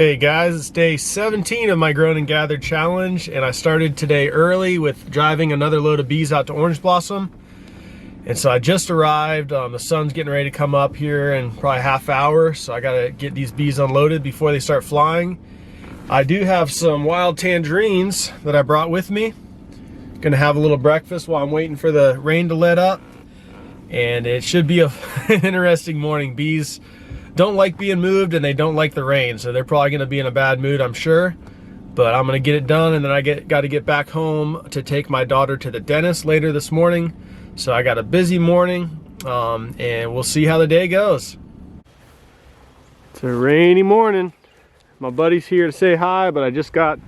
Hey guys, it's day 17 of my Grown and Gathered challenge, and I started today early with driving another load of bees out to Orange Blossom. And so I just arrived. The sun's getting ready to come up here in probably a half hour, so I gotta get these bees unloaded before they start flying. I do have some wild tangerines that I brought with me. Gonna have a little breakfast while I'm waiting for the rain to let up, and it should be an interesting morning. Bees don't like being moved and they don't like the rain, so they're probably going to be in a bad mood, I'm sure. But I'm going to get it done, and then I got to get back home to take my daughter to the dentist later this morning. So I got a busy morning, and we'll see how the day goes. It's a rainy morning. My buddy's here to say hi, but I just got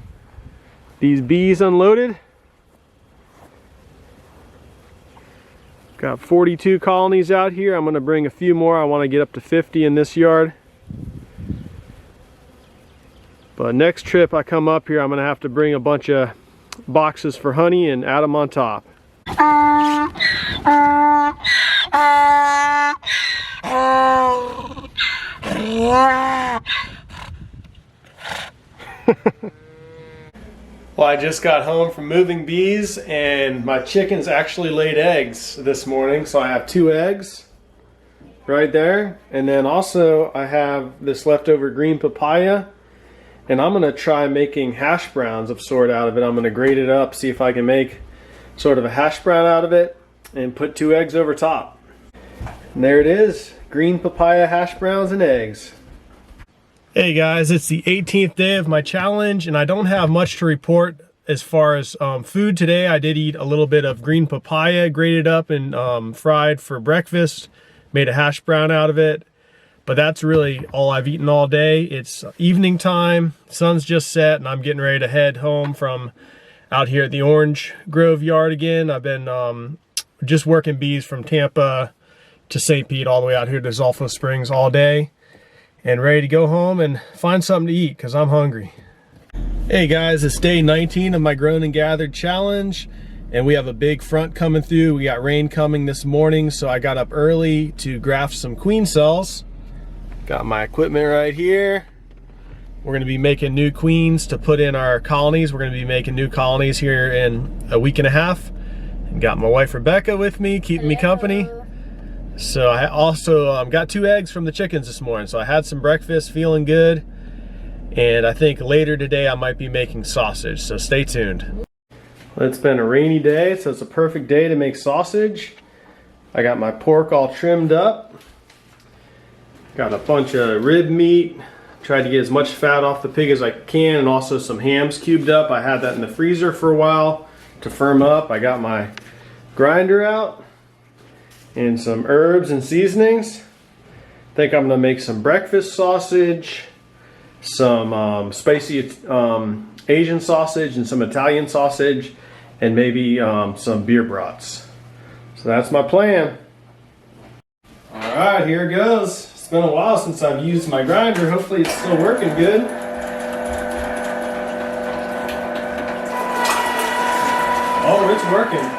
these bees unloaded. Got 42 colonies out here. I'm going to bring a few more. I want to get up to 50 in this yard. But next trip I come up here, I'm going to have to bring a bunch of boxes for honey and add them on top. Well, I just got home from moving bees, and my chickens actually laid eggs this morning. So I have 2 eggs right there, and then also I have this leftover green papaya, and I'm gonna try making hash browns of sort out of it. I'm gonna grate it up, see if I can make sort of a hash brown out of it, and put 2 eggs over top. And there it is, green papaya hash browns and eggs. Hey guys, it's the 18th day of my challenge, and I don't have much to report as far as food today. I did eat a little bit of green papaya, grated up and fried for breakfast, made a hash brown out of it, but that's really all I've eaten all day. It's evening time, sun's just set, and I'm getting ready to head home from out here at the Orange Grove yard again. I've been just working bees from Tampa to St. Pete all the way out here to Zolfo Springs all day, and ready to go home and find something to eat because I'm hungry. Hey guys, it's day 19 of my Grown and Gathered challenge, and we have a big front coming through. We got rain coming this morning, so I got up early to graft some queen cells. Got my equipment right here. We're gonna be making new queens to put in our colonies. We're gonna be making new colonies here in a week and a half. And got my wife Rebecca with me, keeping me company. So I also got 2 eggs from the chickens this morning. So I had some breakfast, feeling good. And I think later today I might be making sausage, so stay tuned. Well, it's been a rainy day, so it's a perfect day to make sausage. I got my pork all trimmed up. Got a bunch of rib meat. Tried to get as much fat off the pig as I can, and also some hams cubed up. I had that in the freezer for a while to firm up. I got my grinder out and some herbs and seasonings. I think I'm gonna make some breakfast sausage, some spicy Asian sausage, and some Italian sausage, and maybe some beer brats. So that's my plan. All right, here it goes. It's been a while since I've used my grinder. Hopefully it's still working good. Oh, it's working.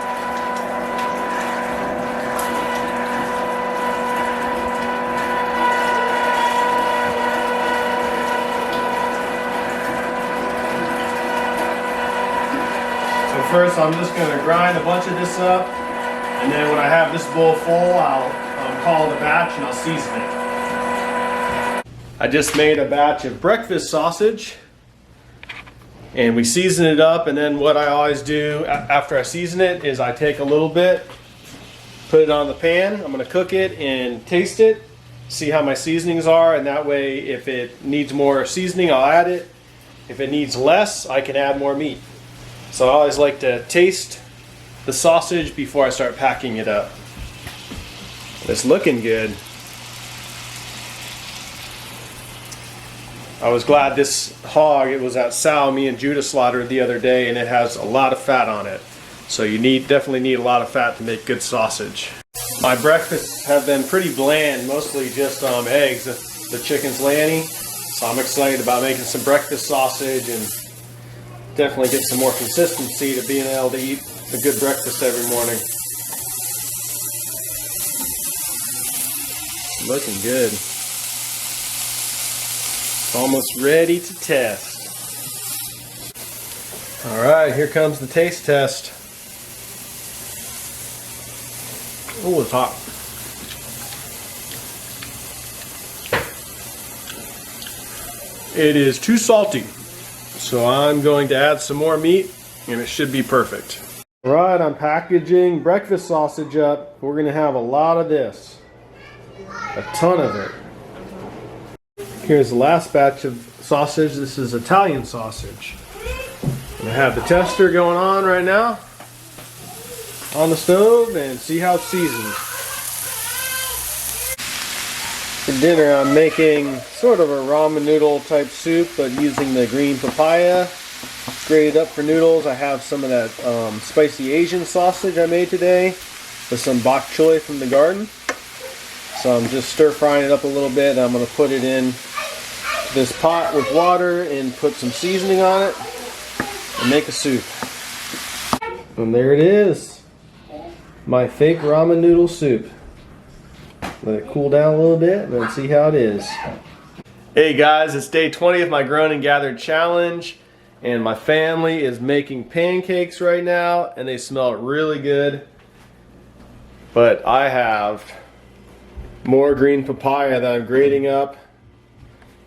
First, I'm just going to grind a bunch of this up, and then when I have this bowl full, I'll call it a batch and I'll season it. I just made a batch of breakfast sausage, and we season it up, and then what I always do after I season it is I take a little bit, put it on the pan, I'm going to cook it and taste it, see how my seasonings are, and that way if it needs more seasoning, I'll add it. If it needs less, I can add more meat. So I always like to taste the sausage before I start packing it up. It's looking good. I was glad this hog, it was that sow me and Judah slaughtered the other day, and it has a lot of fat on it. So you definitely need a lot of fat to make good sausage. My breakfasts have been pretty bland, mostly just eggs. The chicken's laying, so I'm excited about making some breakfast sausage and definitely get some more consistency to being able to eat a good breakfast every morning. Looking good. Almost ready to test. All right, here comes the taste test. Oh, it's hot. It is too salty, so I'm going to add some more meat and it should be perfect. All right, I'm packaging breakfast sausage up. We're gonna have a lot of this, a ton of it. Here's the last batch of sausage. This is Italian sausage. I have the tester going on right now on the stove and see how it's seasoned. For dinner, I'm making sort of a ramen noodle type soup, but using the green papaya grated up for noodles. I have some of that spicy Asian sausage I made today with some bok choy from the garden. So I'm just stir frying it up a little bit. I'm going to put it in this pot with water and put some seasoning on it and make a soup. And there it is, my fake ramen noodle soup. Let it cool down a little bit and then see how it is. Hey guys, it's day 20 of my Grown and Gathered challenge, and my family is making pancakes right now and they smell really good. But I have more green papaya that I'm grating up.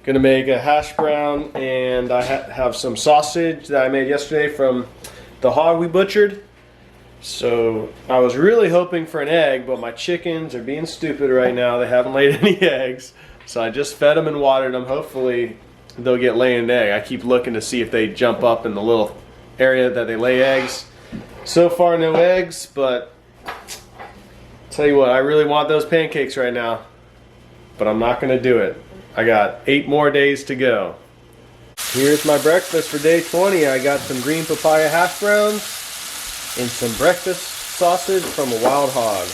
Gonna make a hash brown, and I have some sausage that I made yesterday from the hog we butchered. So I was really hoping for an egg, but my chickens are being stupid right now. They haven't laid any eggs. So I just fed them and watered them. Hopefully they'll get laying an egg. I keep looking to see if they jump up in the little area that they lay eggs. So far no eggs, but tell you what, I really want those pancakes right now, but I'm not gonna do it. I got 8 more days to go. Here's my breakfast for day 20. I got some green papaya hash browns and some breakfast sausage from a wild hog.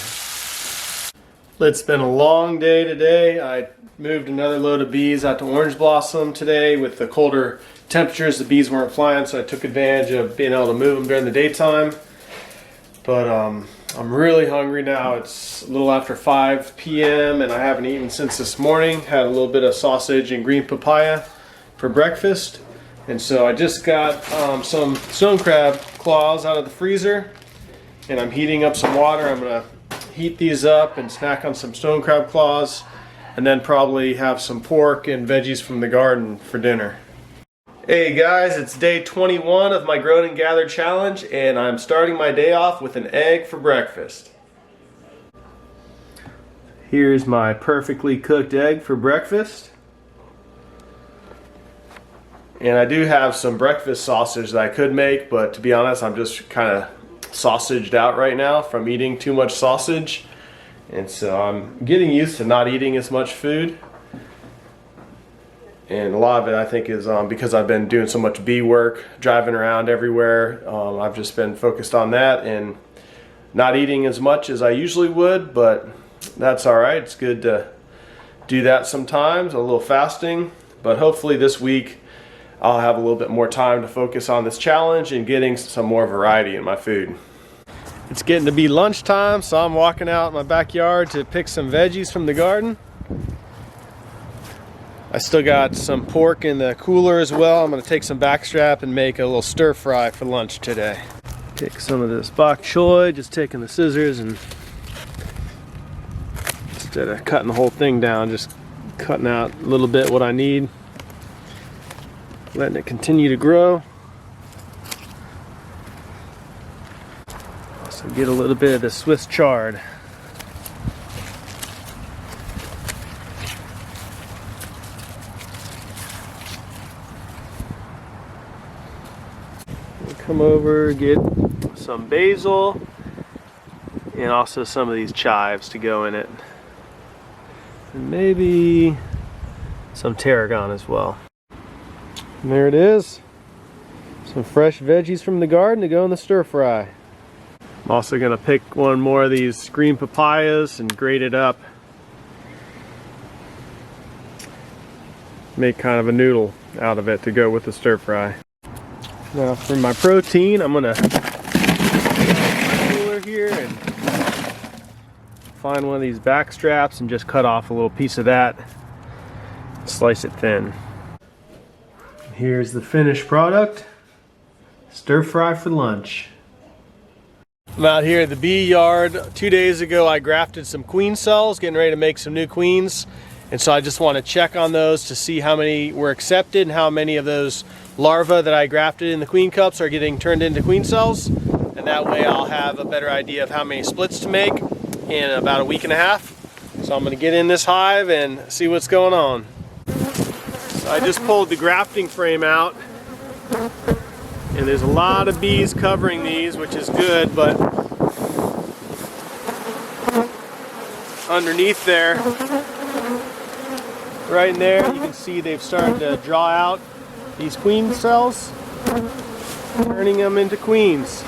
It's been a long day today. I moved another load of bees out to Orange Blossom today. With the colder temperatures, the bees weren't flying, so I took advantage of being able to move them during the daytime. But I'm really hungry now. It's a little after 5 p.m. and I haven't eaten since this morning. Had a little bit of sausage and green papaya for breakfast. And so I just got some stone crab claws out of the freezer, and I'm heating up some water. I'm gonna heat these up and snack on some stone crab claws, and then probably have some pork and veggies from the garden for dinner. Hey guys, it's day 21 of my Grown and Gathered challenge, and I'm starting my day off with an egg for breakfast. Here's my perfectly cooked egg for breakfast. And I do have some breakfast sausage that I could make, but to be honest, I'm just kind of sausaged out right now from eating too much sausage. And so I'm getting used to not eating as much food. And a lot of it, I think, is because I've been doing so much bee work, driving around everywhere. I've just been focused on that and not eating as much as I usually would, but that's all right. It's good to do that sometimes, a little fasting. But hopefully this week I'll have a little bit more time to focus on this challenge and getting some more variety in my food. It's getting to be lunchtime, so I'm walking out in my backyard to pick some veggies from the garden. I still got some pork in the cooler as well. I'm gonna take some backstrap and make a little stir fry for lunch today. Take some of this bok choy, just taking the scissors and instead of cutting the whole thing down, just cutting out a little bit what I need. Letting it continue to grow. Also get a little bit of the Swiss chard. We'll come over, get some basil, and also some of these chives to go in it. And maybe some tarragon as well. And there it is. Some fresh veggies from the garden to go in the stir fry. I'm also gonna pick one more of these green papayas and grate it up. Make kind of a noodle out of it to go with the stir fry. Now for my protein, I'm gonna cooler here and find one of these back straps and just cut off a little piece of that. Slice it thin. Here's the finished product. Stir fry for lunch. I'm out here at the bee yard. 2 days ago I grafted some queen cells, getting ready to make some new queens. And so I just want to check on those to see how many were accepted and how many of those larvae that I grafted in the queen cups are getting turned into queen cells. And that way I'll have a better idea of how many splits to make in about a week and a half. So I'm going to get in this hive and see what's going on. So I just pulled the grafting frame out. And there's a lot of bees covering these, which is good, but underneath there, right in there, you can see they've started to draw out these queen cells, turning them into queens.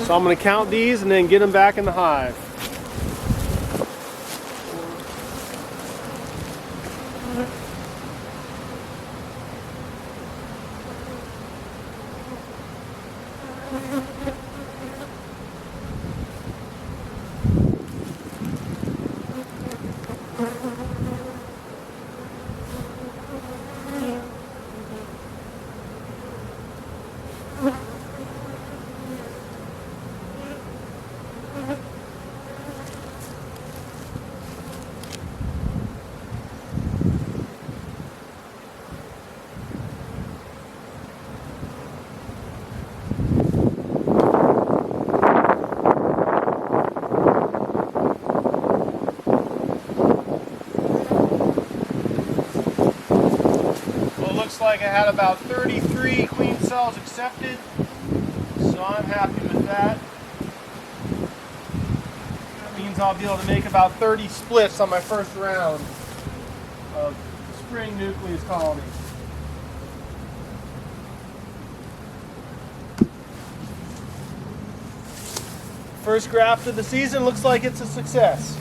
So I'm going to count these and then get them back in the hive. Looks like I had about 33 queen cells accepted, so I'm happy with that. That means I'll be able to make about 30 splits on my first round of spring nucleus colonies. First graft of the season looks like it's a success.